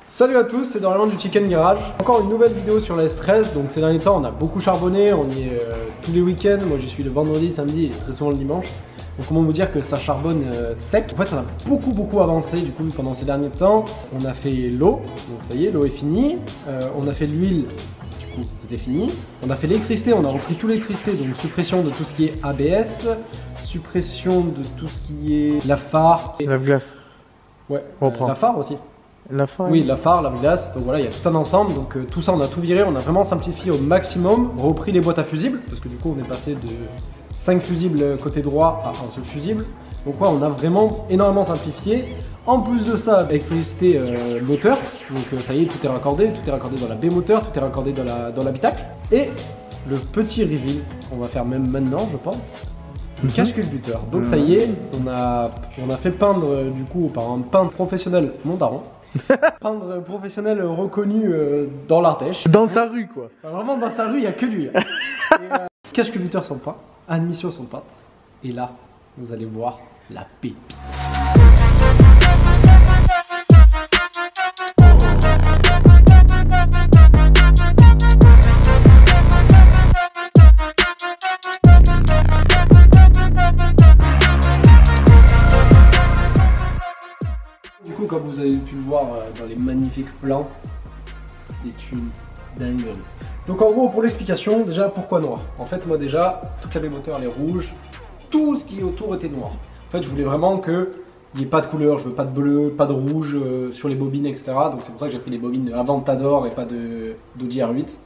Salut à tous, c'est Dorian du Chicken Garage. Encore une nouvelle vidéo sur la S13. Donc ces derniers temps on a beaucoup charbonné, on y est tous les week-ends. Moi j'y suis le vendredi, samedi et très souvent le dimanche. Donc comment vous dire que ça charbonne sec. En fait on a beaucoup avancé du coup pendant ces derniers temps. On a fait l'eau, donc ça y est, l'eau est finie. On a fait l'huile, du coup c'était fini. On a fait l'électricité, on a repris toute l'électricité, donc suppression de tout ce qui est ABS, suppression de tout ce qui est la phare. La glace. Ouais, la phare aussi. La phare. Oui, la phare, la glace, donc voilà, il y a tout un ensemble, donc tout ça on a tout viré, on a vraiment simplifié au maximum, repris les boîtes à fusibles, parce que du coup on est passé de 5 fusibles côté droit à un seul fusible, donc ouais, on a vraiment énormément simplifié. En plus de ça, électricité moteur, donc ça y est, tout est raccordé dans la B moteur, tout est raccordé dans l'habitacle, et le petit reveal, on va faire même maintenant je pense, une cache culbuteur. Donc ça y est, on a fait peindre du coup par un peintre professionnel, mon daron. Peintre professionnel reconnu dans l'Ardèche. Dans sa rue quoi. Vraiment dans sa rue, il n'y a que lui. Cache culbuteur sans pain, admission sans pâte. Et là, vous allez voir la pépite. Du coup, comme vous avez pu le voir dans les magnifiques plans, c'est une dinguerie. Donc en gros, pour l'explication, déjà pourquoi noir? En fait, moi déjà, toute la baie moteur elle est rouge, tout ce qui est autour était noir. En fait, je voulais vraiment qu'il n'y ait pas de couleur, je veux pas de bleu, pas de rouge sur les bobines, etc. Donc c'est pour ça que j'ai pris des bobines Aventador et pas d'Audi R8.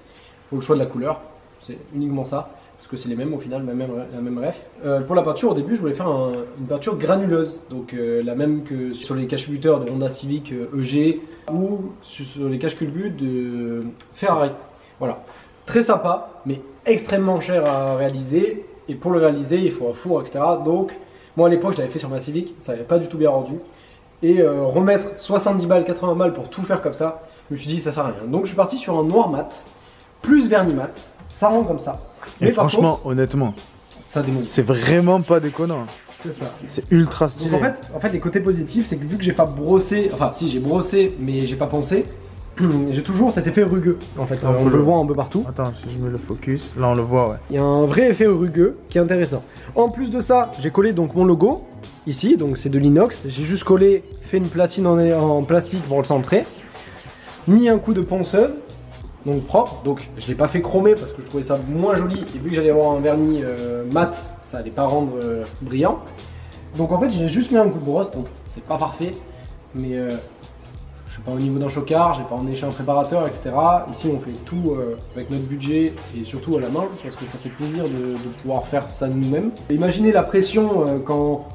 Pour le choix de la couleur, c'est uniquement ça. Parce que c'est les mêmes au final, la même ref. Pour la peinture, au début, je voulais faire une peinture granuleuse, donc la même que sur les cache-culbuteurs de Honda Civic EG ou sur les cache-culbutes de Ferrari. Voilà, très sympa, mais extrêmement cher à réaliser. Et pour le réaliser, il faut un four, etc. Donc, moi à l'époque, je l'avais fait sur ma Civic, ça n'avait pas du tout bien rendu. Et remettre 70 balles, 80 balles pour tout faire comme ça, je me suis dit ça sert à rien. Donc, je suis parti sur un noir mat, plus vernis mat, ça rend comme ça. Mais franchement, honnêtement, ça démonte. C'est vraiment pas déconnant. C'est ça. C'est ultra stylé. Donc en fait, les côtés positifs, c'est que vu que j'ai pas brossé, enfin si j'ai brossé, mais j'ai pas poncé, j'ai toujours cet effet rugueux. En fait, on le voit un peu partout. Attends, si je mets le focus, là on le voit, ouais. Il y a un vrai effet rugueux qui est intéressant. En plus de ça, j'ai collé donc mon logo ici, donc c'est de l'inox. J'ai juste collé, fait une platine en plastique pour le centrer, mis un coup de ponceuse. Donc propre, donc je l'ai pas fait chromer parce que je trouvais ça moins joli et vu que j'allais avoir un vernis mat, ça allait pas rendre brillant. Donc en fait j'ai juste mis un coup de brosse, donc c'est pas parfait, mais je suis pas au niveau d'un chocard, j'ai pas emmené chez un préparateur, etc. Ici on fait tout avec notre budget et surtout à la main parce que ça fait plaisir de pouvoir faire ça nous-mêmes. Imaginez la pression quand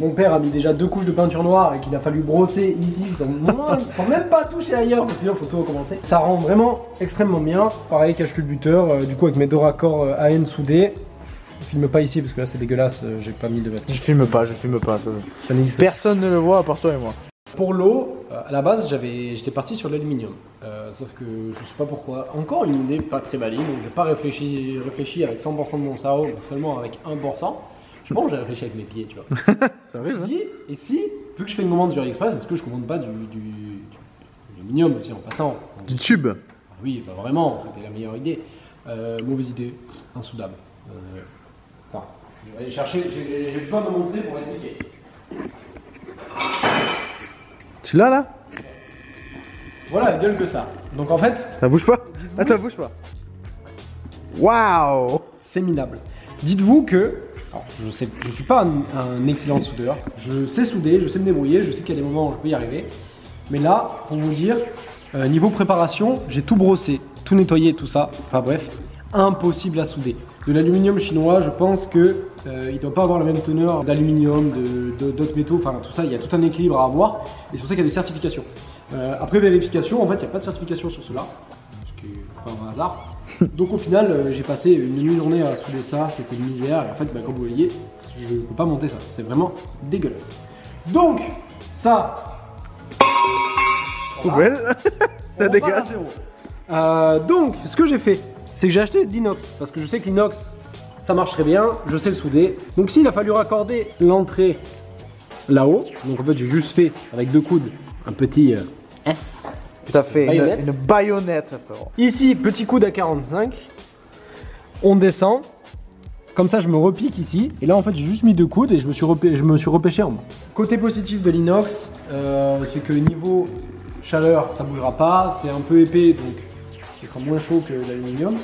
mon père a mis déjà 2 couches de peinture noire et qu'il a fallu brosser ici sans même pas toucher ailleurs parce qu'il faut tout recommencer. Ça rend vraiment extrêmement bien. Pareil, cache-culbuteur, du coup avec mes 2 raccords AN soudés. Je filme pas ici parce que là c'est dégueulasse, j'ai pas mis de veste. Je filme pas, ça n'existe. Personne ne le voit à part toi et moi. Pour l'eau, à la base j'étais parti sur l'aluminium. Sauf que je sais pas pourquoi. Encore une idée pas très maligne, donc j'ai pas réfléchi avec 100% de mon cerveau, seulement avec 1%. Je pense que j'ai réfléchi avec mes pieds, tu vois. Ça arrive, hein. Et si, vu que je fais une commande sur AliExpress, est-ce que je commande pas du aluminium aussi en passant? Du tube? Oui, bah vraiment, c'était la meilleure idée. Mauvaise idée, insoudable. Enfin, je vais aller chercher, j'ai besoin de montrer pour expliquer. Tu l'as là? Voilà, elle gueule que ça. Donc en fait... Ça bouge pas? Attends, bouge pas. Waouh! C'est minable. Dites-vous que... Alors, je suis pas un excellent soudeur, je sais souder, je sais me débrouiller, je sais qu'il y a des moments où je peux y arriver. Mais là, pour vous dire, niveau préparation, j'ai tout brossé, tout nettoyé, tout ça. Enfin bref, impossible à souder. De l'aluminium chinois, je pense que il doit pas avoir la même teneur d'aluminium, d'autres métaux, enfin tout ça, il y a tout un équilibre à avoir. Et c'est pour ça qu'il y a des certifications. Après vérification, en fait, il n'y a pas de certification sur cela, ce qui est pas un hasard. Donc au final, j'ai passé une demi-journée à souder ça, c'était une misère. Et en fait, bah, comme vous voyez, je ne peux pas monter ça, c'est vraiment dégueulasse. Donc, ça... Poubelle. Ça dégage. Donc, ce que j'ai fait, c'est que j'ai acheté de l'inox. Parce que je sais que l'inox, ça marche très bien, je sais le souder. Donc s'il a fallu raccorder l'entrée là-haut, donc en fait j'ai juste fait avec 2 coudes un petit S. Tout à fait, Baïonnette. une baïonnette, frérot. Ici, petit coude à 45. On descend. Comme ça, je me repique ici. Et là, en fait, j'ai juste mis 2 coudes et je me suis repêché en bas. Côté positif de l'inox, c'est que niveau chaleur, ça bougera pas. C'est un peu épais, donc ce sera moins chaud que l'aluminium.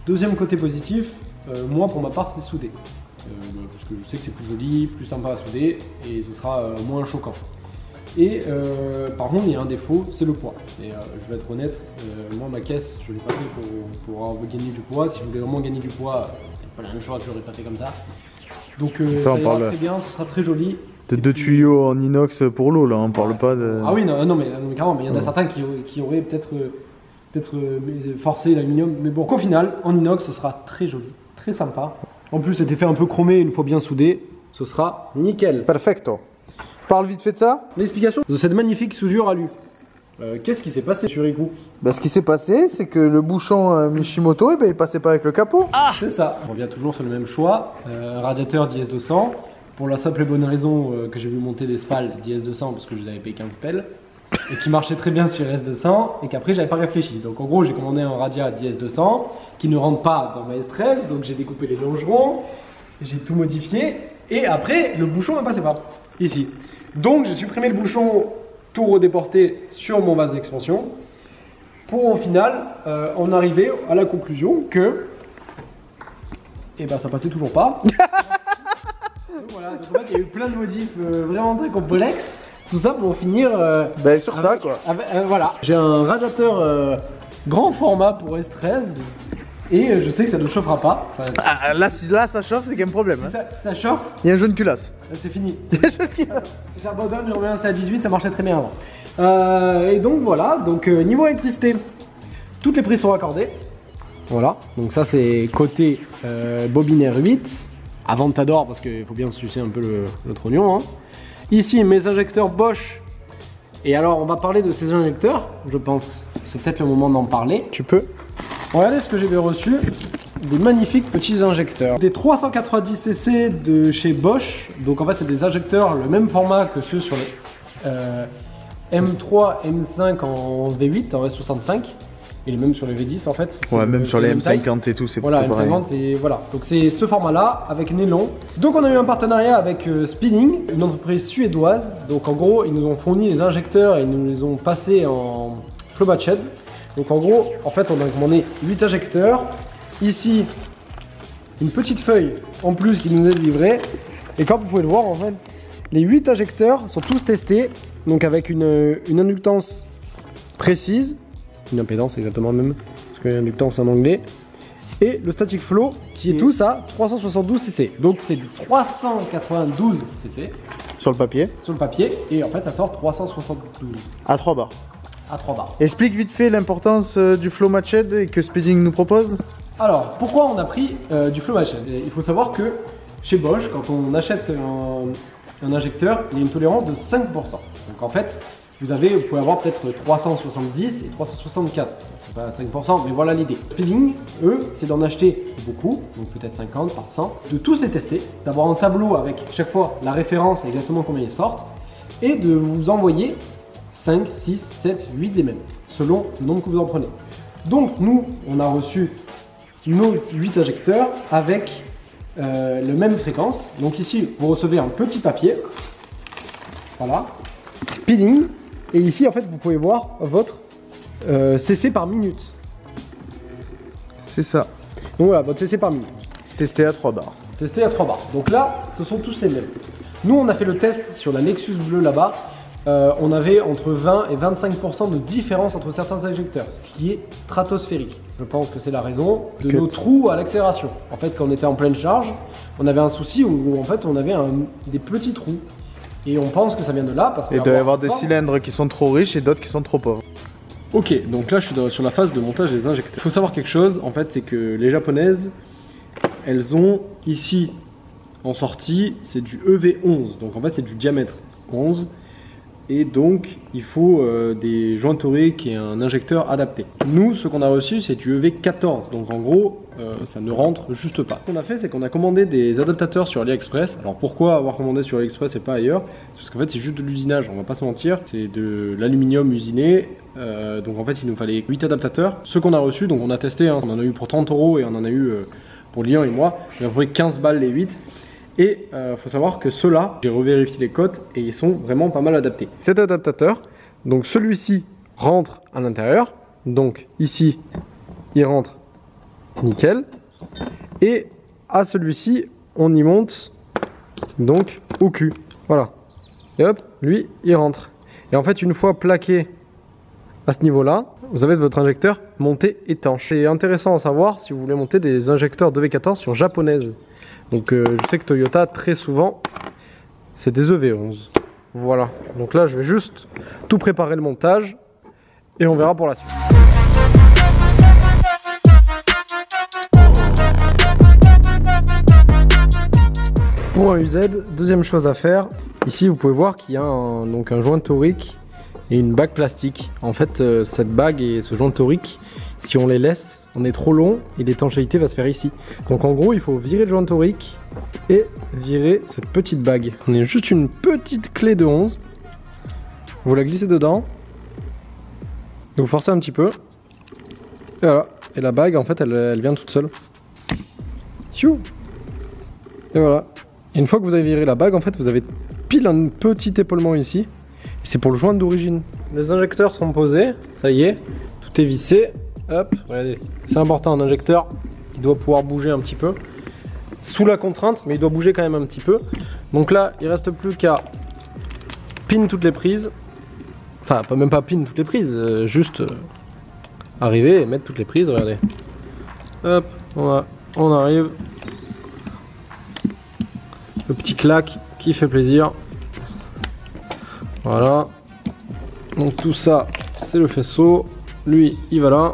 Deuxième côté positif, moi, pour ma part, c'est soudé. Parce que je sais que c'est plus joli, plus sympa à souder et ce sera moins choquant. Et par contre, il y a un défaut, c'est le poids. Et je vais être honnête, moi ma caisse, je l'ai pas fait pour gagner du poids. Si je voulais vraiment gagner du poids, c'est pas la même chose, je l'aurais pas fait comme ça. Donc ça on ira parle très bien, ce sera très joli. De 2 tuyaux en inox pour l'eau, là, on parle pas de... Ah oui, non, mais carrément, mais il y en a certains qui auraient peut-être forcé l'aluminium. Mais bon, au final, en inox, ce sera très joli, très sympa. En plus, cet effet un peu chromé, une fois bien soudé, ce sera nickel. Perfecto. Parle vite fait de ça. L'explication de cette magnifique soudure alu. Qu'est-ce qui s'est passé sur Riku? Bah, ce qui s'est passé, c'est que le bouchon Mishimoto, eh ben, il passait pas avec le capot. Ah, c'est ça. On revient toujours sur le même choix. Radiateur d'IS200. Pour la simple et bonne raison que j'ai vu monter des spals d'IS200 parce que je les avais payé 15 pelles. Et qui marchait très bien sur S200 et qu'après j'avais pas réfléchi. Donc en gros j'ai commandé un Radia d'IS200 qui ne rentre pas dans ma S13, donc j'ai découpé les longerons, j'ai tout modifié et après le bouchon ne passait pas ici. Donc j'ai supprimé le bouchon, tout redéporté sur mon vase d'expansion pour au final en arriver à la conclusion que ça passait toujours pas. Donc voilà, donc en fait il y a eu plein de modifs vraiment très complexes. Tout ça pour finir sur ça quoi. Voilà, j'ai un radiateur grand format pour S13 et je sais que ça ne chauffera pas. Enfin, là, ça chauffe, c'est qu'il y a un problème. Si ça chauffe, il y a un jaune culasse. C'est fini. J'abandonne, je remets un CA18, ça marchait très bien avant. Et donc voilà, donc niveau électricité, toutes les prises sont raccordées. Voilà, donc ça c'est côté bobinaire 8, avant Tador parce qu'il faut bien se sucer un peu le trognon. Hein. Ici, mes injecteurs Bosch. Et alors, on va parler de ces injecteurs, je pense. C'est peut-être le moment d'en parler. Tu peux. Regardez ce que j'avais reçu. Des magnifiques petits injecteurs. Des 390cc de chez Bosch. Donc en fait, c'est des injecteurs, le même format que ceux sur les M3, M5 en V8, en S65. Et les mêmes sur les V10 en fait. Ouais, même sur les M50 et tout, c'est voilà, pareil. M50, c'est voilà. Donc c'est ce format-là avec nylon. Donc on a eu un partenariat avec Speeding, une entreprise suédoise. Donc en gros, ils nous ont fourni les injecteurs et ils nous les ont passés en Flowbatched. Donc en gros, en fait, on a commandé 8 injecteurs. Ici, une petite feuille en plus qui nous est livrée. Et comme vous pouvez le voir, en fait, les 8 injecteurs sont tous testés. Donc avec une inductance précise. Une impédance exactement même, parce que l'inductance en anglais. Et le static flow qui est tous à 372 cc. Donc c'est du 392 cc sur le papier. Sur le papier, et en fait ça sort 372. À 3 bars. À 3 bars. Explique vite fait l'importance du Flowbatched et que Speeding nous propose. Alors, pourquoi on a pris du Flowbatched? Il faut savoir que chez Bosch, quand on achète un injecteur, il y a une tolérance de 5%. Donc en fait, vous pouvez avoir peut-être 370 et 374. C'est pas 5%, mais voilà l'idée. Speeding, eux, c'est d'en acheter beaucoup, donc peut-être 50 par 100, de tous les tester, d'avoir un tableau avec chaque fois la référence et exactement combien ils sortent, et de vous envoyer 5, 6, 7, 8 des mêmes, selon le nombre que vous en prenez. Donc nous, on a reçu nos 8 injecteurs avec la même fréquence. Donc ici, vous recevez un petit papier, voilà, Speeding. Et ici, en fait, vous pouvez voir votre CC par minute. C'est ça. Donc voilà, votre CC par minute. Testé à 3 bars. Testé à 3 bars. Donc là, ce sont tous les mêmes. Nous, on a fait le test sur la Nexus bleue là-bas. On avait entre 20 et 25% de différence entre certains injecteurs, ce qui est stratosphérique. Je pense que c'est la raison de nos trous à l'accélération. En fait, quand on était en pleine charge, on avait un souci où en fait, on avait des petits trous. Et on pense que ça vient de là parce qu'il doit y avoir des cylindres qui sont trop riches et d'autres qui sont trop pauvres. Ok, donc là je suis sur la phase de montage des injecteurs. Il faut savoir quelque chose, en fait, c'est que les japonaises, elles ont ici en sortie, c'est du EV11. Donc en fait, c'est du diamètre 11. Et donc, il faut des jointorés qui est un injecteur adapté. Nous, ce qu'on a reçu, c'est du EV14. Donc en gros, ça ne rentre juste pas. Ce qu'on a fait, c'est qu'on a commandé des adaptateurs sur AliExpress. Alors pourquoi avoir commandé sur AliExpress et pas ailleurs? C'est parce qu'en fait, c'est juste de l'usinage, on va pas se mentir. C'est de l'aluminium usiné Donc en fait il nous fallait 8 adaptateurs. Ceux qu'on a reçus, donc on a testé, hein, on en a eu pour 30 € et on en a eu pour Lilian et moi. J'ai à peu près 15 balles les 8. Et faut savoir que ceux-là, j'ai revérifié les cotes et ils sont vraiment pas mal adaptés. Cet adaptateur, donc celui-ci rentre à l'intérieur. Donc ici, il rentre nickel. Et à celui-ci, on y monte donc au cul. Voilà. Et hop, lui, il rentre. Et en fait, une fois plaqué à ce niveau-là, vous avez votre injecteur monté étanche. C'est intéressant à savoir si vous voulez monter des injecteurs de V14 sur japonaise. Donc je sais que Toyota, très souvent, c'est des EV11. Voilà. Donc là, je vais juste tout préparer le montage et on verra pour la suite. Pour un UZ, deuxième chose à faire, ici vous pouvez voir qu'il y a un joint torique et une bague plastique. En fait, cette bague et ce joint torique, si on les laisse, on est trop long et l'étanchéité va se faire ici. Donc en gros, il faut virer le joint torique et virer cette petite bague. On a juste une petite clé de 11. Vous la glissez dedans. Vous forcez un petit peu. Et voilà. Et la bague, en fait, elle vient toute seule. Tchou. Et voilà. Et une fois que vous avez viré la bague, en fait, vous avez pile un petit épaulement ici. Et c'est pour le joint d'origine. Les injecteurs sont posés. Ça y est. Tout est vissé. Hop. Regardez. C'est important, un injecteur, il doit pouvoir bouger un petit peu. Sous la contrainte, mais il doit bouger quand même un petit peu. Donc là, il reste plus qu'à pin toutes les prises. Enfin, même pas pin toutes les prises. Juste arriver et mettre toutes les prises. Regardez. Hop. On arrive. Le petit clac qui fait plaisir. Voilà. Donc tout ça, c'est le faisceau. Lui, il va là.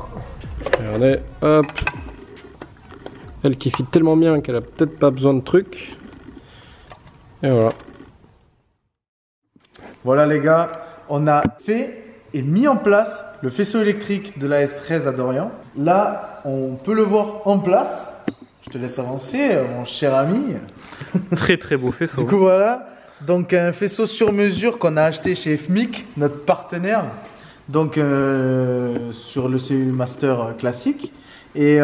Regardez, hop. Elle qui fit tellement bien qu'elle a peut-être pas besoin de trucs. Et voilà. Voilà les gars, on a fait et mis en place le faisceau électrique de la S13 à Dorian. Là, on peut le voir en place. Je te laisse avancer, mon cher ami. Très très beau faisceau. Du coup voilà, donc un faisceau sur mesure qu'on a acheté chez FMIC, notre partenaire. Donc sur le CU Master classique. Et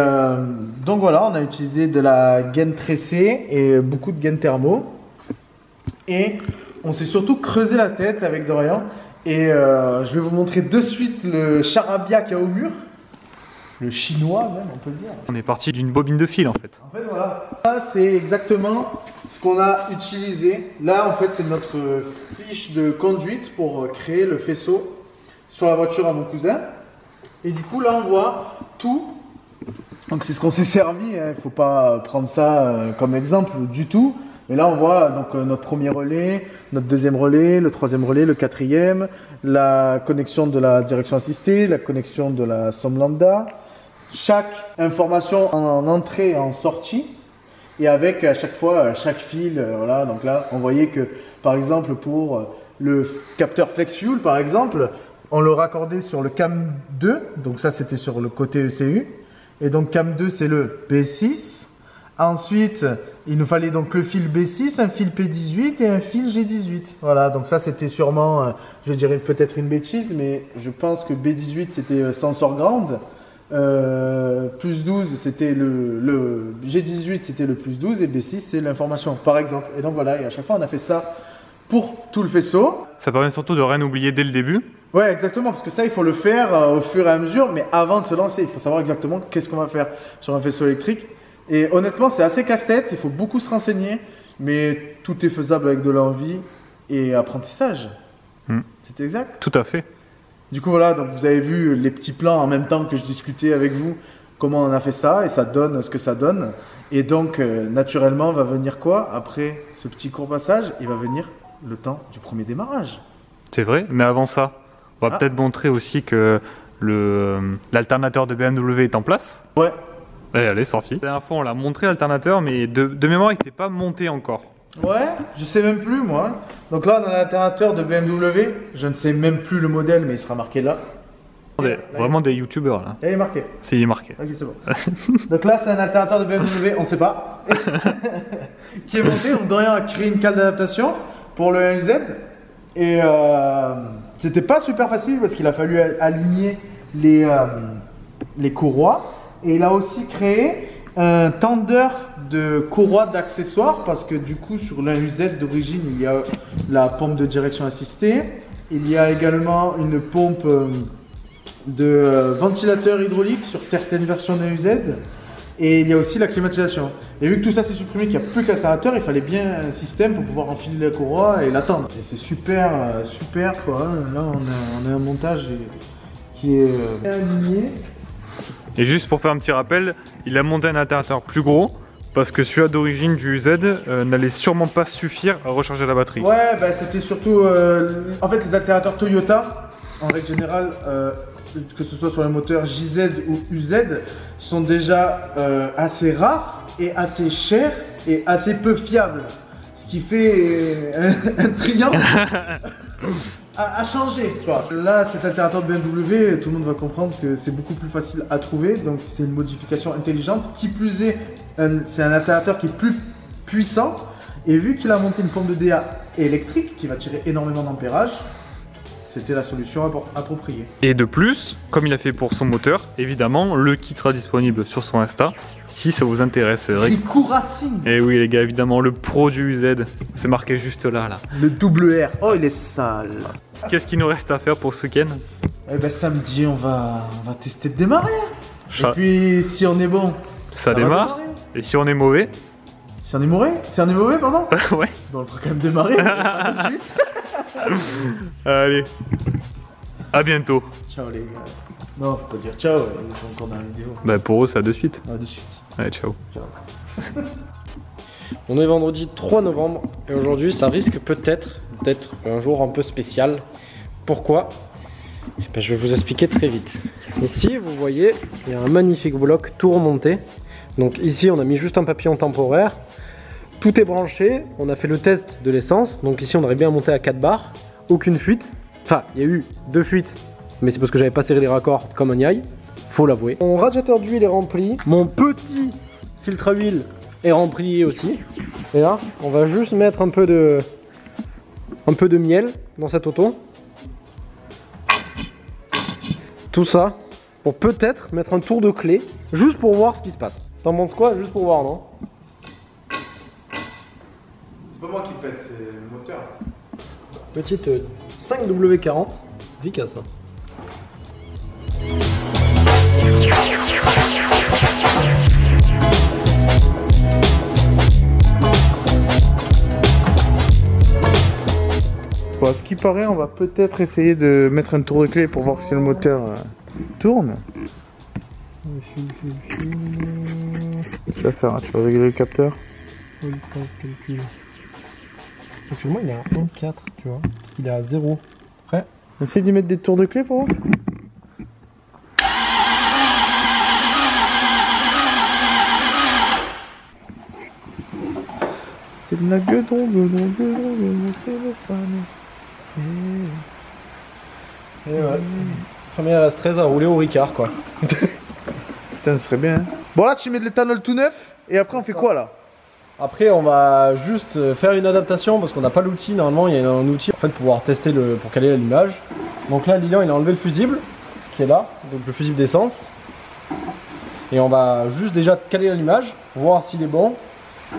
donc voilà, on a utilisé de la gaine tressée et beaucoup de gaine thermo. Et on s'est surtout creusé la tête avec Dorian. Et je vais vous montrer de suite le charabia qu'il y a au mur. Le chinois même, on peut le dire. On est parti d'une bobine de fil en fait. En fait voilà, ça c'est exactement ce qu'on a utilisé. Là en fait c'est notre fiche de conduite pour créer le faisceau sur la voiture à mon cousin. Et du coup là on voit tout. Donc c'est ce qu'on s'est servi, hein. Il ne faut pas prendre ça comme exemple du tout. Mais là on voit donc notre premier relais, notre deuxième relais, le troisième relais, le quatrième, la connexion de la direction assistée, la connexion de la somme lambda, chaque information en entrée et en sortie, et avec à chaque fois chaque fil. Voilà, donc là on voyait que par exemple pour le capteur flex fuel par exemple, on le raccordait sur le cam 2, donc ça c'était sur le côté ECU, et donc cam 2 c'est le B6. Ensuite, il nous fallait donc le fil B6, un fil P18 et un fil G18. Voilà, donc ça c'était sûrement, je dirais peut-être une bêtise, mais je pense que B18 c'était sensor ground, plus 12 c'était le G18 c'était le plus 12 et B6 c'est l'information par exemple. Et donc voilà, et à chaque fois on a fait ça pour tout le faisceau. Ça permet surtout de rien oublier dès le début. Ouais, exactement, parce que ça il faut le faire au fur et à mesure, mais avant de se lancer, il faut savoir exactement qu'est-ce qu'on va faire sur un faisceau électrique. Et honnêtement, c'est assez casse-tête, il faut beaucoup se renseigner, mais tout est faisable avec de l'envie et apprentissage. C'est exact. Tout à fait. Du coup, voilà, donc vous avez vu les petits plans en même temps que je discutais avec vous, comment on a fait ça, et ça donne ce que ça donne. Et donc, naturellement, va venir quoi? Après ce petit court passage, il va venir le temps du premier démarrage. C'est vrai, mais avant ça, on va peut-être montrer aussi que l'alternateur de BMW est en place. Ouais. Allez, c'est parti. La dernière fois, on l'a montré l'alternateur, mais de mémoire, il n'était pas monté encore. Ouais, je sais même plus moi. Donc là, on a l'alternateur de BMW. Je ne sais même plus le modèle, mais il sera marqué là. Vraiment des youtubeurs là. Il est marqué. C'est marqué. Ok, c'est bon. Donc là, c'est un alternateur de BMW, on ne sait pas. Qui est monté. Donc Dorian a créé une cale d'adaptation pour le MZ. Et C'était pas super facile parce qu'il a fallu aligner les courroies. Et il a aussi créé un tendeur de courroies d'accessoires parce que du coup sur l'UZ d'origine il y a la pompe de direction assistée. Il y a également une pompe de ventilateur hydraulique sur certaines versions d'un UZ. Et il y a aussi la climatisation. Et vu que tout ça c'est supprimé, qu'il n'y a plus que l'alternateur, il fallait bien un système pour pouvoir enfiler la courroie et l'attendre. Et c'est super, super quoi. Là on a un montage qui est aligné. Et juste pour faire un petit rappel, il a monté un alternateur plus gros parce que celui-là d'origine du UZ n'allait sûrement pas suffire à recharger la batterie. Ouais, bah c'était surtout... en fait les alternateurs Toyota, en règle générale, que ce soit sur les moteurs JZ ou UZ, sont déjà assez rares et assez chers et assez peu fiables. Ce qui fait un triangle à changer, quoi. Là, cet alternateur de BMW, tout le monde va comprendre que c'est beaucoup plus facile à trouver. Donc c'est une modification intelligente. Qui plus est, c'est un alternateur qui est plus puissant. Et vu qu'il a monté une pompe de DA électrique qui va tirer énormément d'ampérage, c'était la solution appropriée. Et de plus, comme il a fait pour son moteur, évidemment, le kit sera disponible sur son Insta, si ça vous intéresse. Rico Racing. Et oui les gars, évidemment, le pro du UZ, c'est marqué juste là. Le double R, oh il est sale. Qu'est-ce qu'il nous reste à faire pour ce week-end? Eh ben samedi, on va tester de démarrer. Et puis si on est bon, ça démarre. Et si on est mauvais? Si on est mauvais, pardon. Ouais. Bon, on fera quand même démarrer, de suite. Allez, à bientôt. Ciao les gars. Non, faut pas dire ciao, ils sont encore dans la vidéo. Bah pour eux, c'est à de suite. Ah, de suite. Allez, ciao. Ciao. On est vendredi 3 novembre et aujourd'hui ça risque peut-être d'être un jour un peu spécial. Pourquoi? Ben, je vais vous expliquer très vite. Ici vous voyez il y a un magnifique bloc tout remonté. Donc ici on a mis juste un papillon temporaire. Tout est branché, on a fait le test de l'essence. Donc ici on aurait bien monté à 4 bars. Aucune fuite. Enfin il y a eu 2 fuites. Mais c'est parce que j'avais pas serré les raccords comme un yaï. Faut l'avouer. Mon radiateur d'huile est rempli. Mon petit filtre à huile est rempli aussi. Et là, on va juste mettre un peu de miel dans cette auto. Tout ça pour peut-être mettre un tour de clé, juste pour voir ce qui se passe. T'en penses quoi? Juste pour voir, non? C'est pas moi qui pète, c'est le moteur. Petite 5W40, efficace. Hein. Bon, à ce qui paraît, on va peut-être essayer de mettre un tour de clé pour voir si le moteur tourne. Tu vas faire, tu vas régler le capteur. Oui, calcul. Actuellement, il est à 1,4, tu vois, parce qu'il est à 0. Prêt? Essaye d'y mettre des tours de clé pour voir. C'est de la gueudon, c'est le fan. Et ouais. Première S13 à rouler au Ricard, quoi. Putain, ça serait bien. Hein. Bon, là, tu mets de l'éthanol tout neuf, et après, on fait quoi là? Après, on va juste faire une adaptation parce qu'on n'a pas l'outil. Normalement, il y a un outil en fait, pour pouvoir tester pour caler l'allumage. Donc là, Lilian, il a enlevé le fusible qui est là, donc le fusible d'essence. Et on va juste déjà caler l'allumage, voir s'il est bon.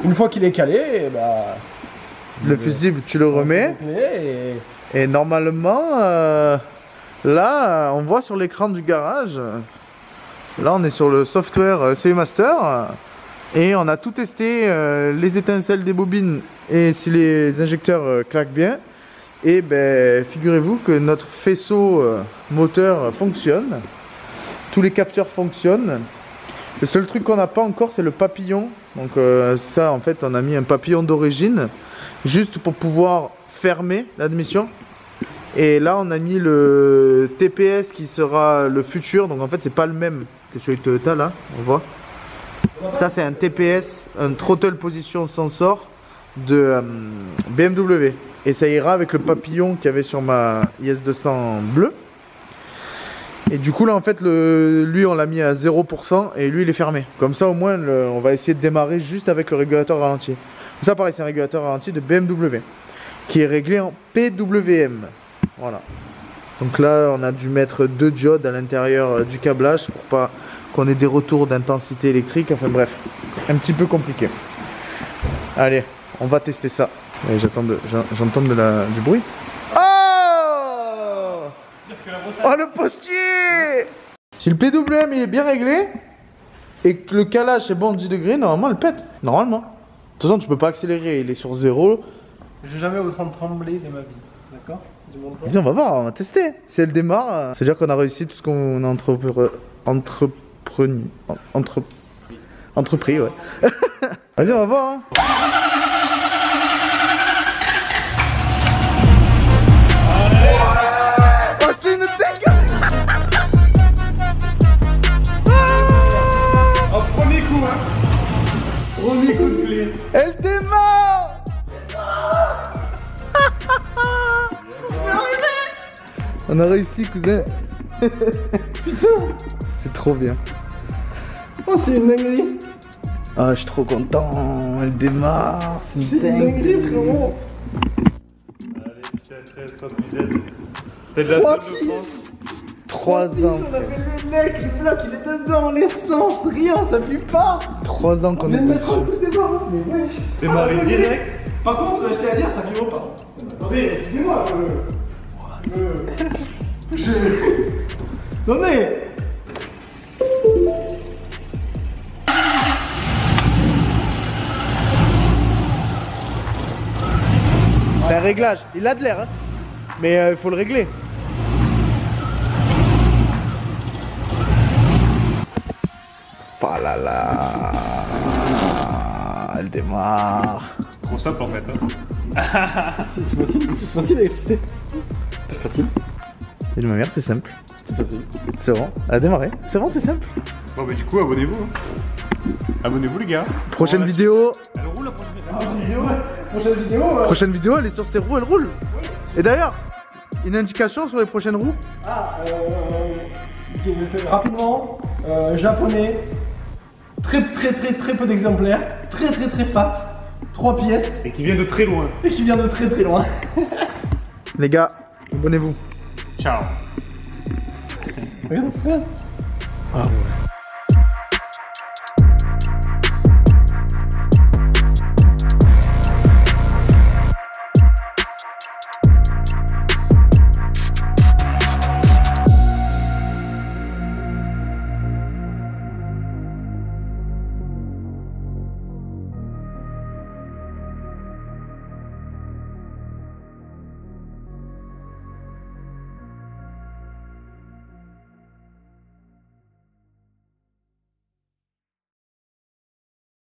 Une fois qu'il est calé, bah, le fusible, tu le remets. Et normalement, là, on voit sur l'écran du garage. Là, on est sur le software CE Master. Et on a tout testé, les étincelles des bobines et si les injecteurs claquent bien. Et ben, figurez-vous que notre faisceau moteur fonctionne. Tous les capteurs fonctionnent. Le seul truc qu'on n'a pas encore, c'est le papillon. Donc ça, en fait, on a mis un papillon d'origine, juste pour pouvoir fermer l'admission. Et là, on a mis le TPS qui sera le futur. Donc en fait, c'est pas le même que celui de Toyota, là, on voit. Ça, c'est un TPS, un Throttle Position Sensor de BMW. Et ça ira avec le papillon qu'il y avait sur ma IS200 bleue. Et du coup, là, en fait, lui, on l'a mis à 0% et lui, il est fermé. Comme ça, au moins, on va essayer de démarrer juste avec le régulateur ralenti. Ça, pareil, c'est un régulateur ralenti de BMW qui est réglé en PWM. Voilà. Donc là, on a dû mettre 2 diodes à l'intérieur du câblage pour pas qu'on ait des retours d'intensité électrique. Enfin bref, un petit peu compliqué. Allez, on va tester ça. J'entends du bruit. Oh! Oh le postier! Si le PWM il est bien réglé et que le calage est bon 10 degrés, normalement elle pète. Normalement. De toute façon, tu peux pas accélérer, il est sur 0. Je vais jamais autant trembler de ma vie. D'accord? Vas-y, on va voir, on va tester. Si elle démarre, c'est-à-dire qu'on a réussi tout ce qu'on a entrepris, ouais. Vas-y, on va voir. Hein. Oh, c'est une dingue! Oh, premier coup, hein. Premier coup de clé. Elle démarre! On a réussi, cousin. Putain, c'est trop bien. Oh, c'est une dinguerie. Ah, je suis trop content. Elle démarre. C'est une dinguerie, frérot. Allez, soit du Z. T'es de la seule de France. 3 ans. On avait le mec, le bloc, il est dedans, l'essence, rien, ça fuit pas. 3 ans qu'on est dessus. Mais wesh. Démarrer direct. Par contre, je tiens à dire, ça vibre pas. Attendez, dis-moi, Attendez. C'est un réglage. Il a de l'air, hein. Mais il faut le régler. Oh là là. Elle démarre. Trop simple en fait. C'est facile, c'est facile. Et de ma mère, c'est simple. C'est facile. C'est bon. Elle a démarré. C'est bon, c'est simple. Bon, bah, du coup, abonnez-vous. Hein. Abonnez-vous, les gars. Prochaine vidéo. Elle roule la prochaine vidéo. Prochaine vidéo. Prochaine vidéo, elle est sur ses roues, elle roule. Et d'ailleurs, une indication sur les prochaines roues. Rapidement, japonais, très peu d'exemplaires, très fat, 3 pièces, Et qui vient de très loin. et qui vient de très loin. Les gars, abonnez-vous. Ciao. Regarde. Ah ouais.